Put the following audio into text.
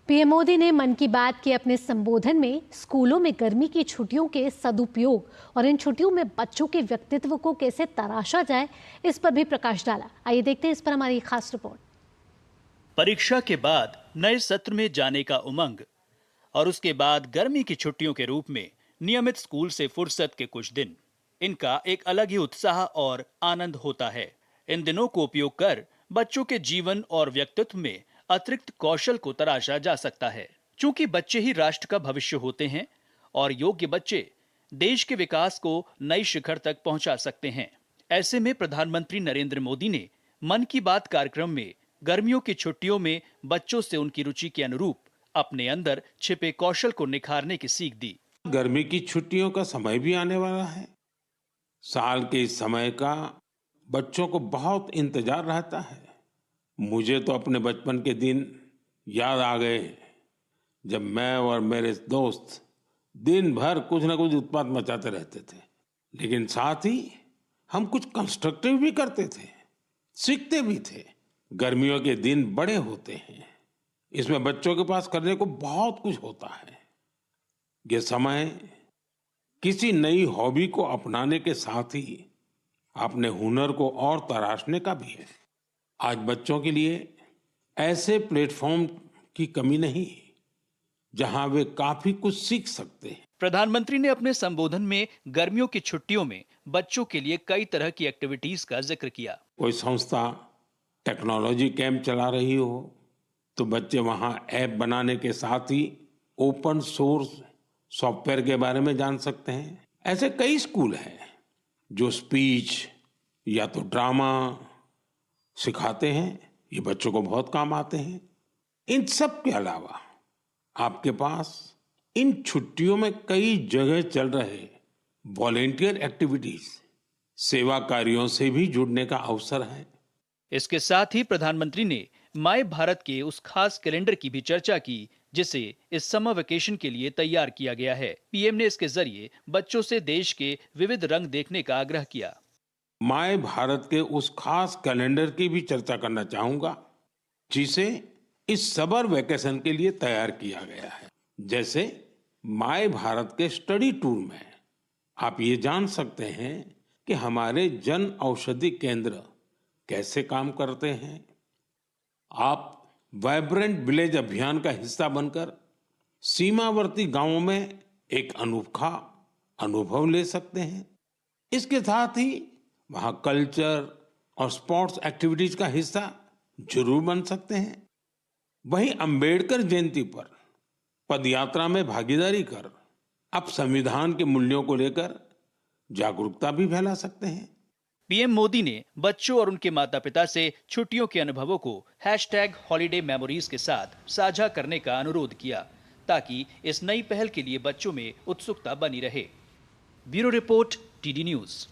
PM Modi ने मन की बात के अपने संबोधन में स्कूलों में गर्मी की छुट्टियों के सदुपयोग और इन छुट्टियों में बच्चों के व्यक्तित्व को कैसे तराशा जाए, इस पर भी प्रकाश डाला। आइए देखते हैं इस पर हमारी खास रिपोर्ट। परीक्षा के बाद नए सत्र में जाने का उमंग और उसके बाद गर्मी की छुट्टियों के रूप में नियमित स्कूल से फुर्सत के कुछ दिन, इनका एक अलग ही उत्साह और आनंद होता है। इन दिनों को उपयोग कर बच्चों के जीवन और व्यक्तित्व में अतिरिक्त कौशल को तराशा जा सकता है। क्योंकि बच्चे ही राष्ट्र का भविष्य होते हैं और योग्य बच्चे देश के विकास को नई शिखर तक पहुंचा सकते हैं। ऐसे में प्रधानमंत्री नरेंद्र मोदी ने मन की बात कार्यक्रम में गर्मियों की छुट्टियों में बच्चों से उनकी रुचि के अनुरूप अपने अंदर छिपे कौशल को निखारने की सीख दी। गर्मी की छुट्टियों का समय भी आने वाला है। साल के इस समय का बच्चों को बहुत इंतजार रहता है। मुझे तो अपने बचपन के दिन याद आ गए, जब मैं और मेरे दोस्त दिन भर कुछ ना कुछ उत्पात मचाते रहते थे, लेकिन साथ ही हम कुछ कंस्ट्रक्टिव भी करते थे, सीखते भी थे। गर्मियों के दिन बड़े होते हैं, इसमें बच्चों के पास करने को बहुत कुछ होता है। ये समय किसी नई हॉबी को अपनाने के साथ ही अपने हुनर को और तराशने का भी है। आज बच्चों के लिए ऐसे प्लेटफॉर्म की कमी नहीं, जहां वे काफी कुछ सीख सकते हैं। प्रधानमंत्री ने अपने संबोधन में गर्मियों की छुट्टियों में बच्चों के लिए कई तरह की एक्टिविटीज का जिक्र किया। कोई संस्था टेक्नोलॉजी कैंप चला रही हो तो बच्चे वहां ऐप बनाने के साथ ही ओपन सोर्स सॉफ्टवेयर के बारे में जान सकते हैं। ऐसे कई स्कूल हैं जो स्पीच या तो ड्रामा सिखाते हैं, ये बच्चों को बहुत काम आते हैं। इन सब के अलावा आपके पास इन छुट्टियों में कई जगह चल रहे वॉलेंटियर एक्टिविटीज, सेवा कार्यों से भी जुड़ने का अवसर है। इसके साथ ही प्रधानमंत्री ने माय भारत के उस खास कैलेंडर की भी चर्चा की जिसे इस समर वेकेशन के लिए तैयार किया गया है। पीएम ने इसके जरिए बच्चों से देश के विविध रंग देखने का आग्रह किया। माय भारत के उस खास कैलेंडर की भी चर्चा करना चाहूंगा जिसे इस समर वेकेशन के लिए तैयार किया गया है। जैसे माय भारत के स्टडी टूर में आप ये जान सकते हैं कि हमारे जन औषधि केंद्र कैसे काम करते हैं। आप वाइब्रेंट विलेज अभियान का हिस्सा बनकर सीमावर्ती गांवों में एक अनोखा अनुभव ले सकते हैं। इसके साथ ही वहां कल्चर और स्पोर्ट्स एक्टिविटीज का हिस्सा जरूर बन सकते हैं। वहीं अंबेडकर जयंती पर पदयात्रा में भागीदारी कर आप संविधान के मूल्यों को लेकर जागरूकता भी फैला सकते हैं। पीएम मोदी ने बच्चों और उनके माता पिता से छुट्टियों के अनुभवों को #हॉलीडे मेमोरीज के साथ साझा करने का अनुरोध किया ताकि इस नई पहल के लिए बच्चों में उत्सुकता बनी रहे। Bureau report, TD news.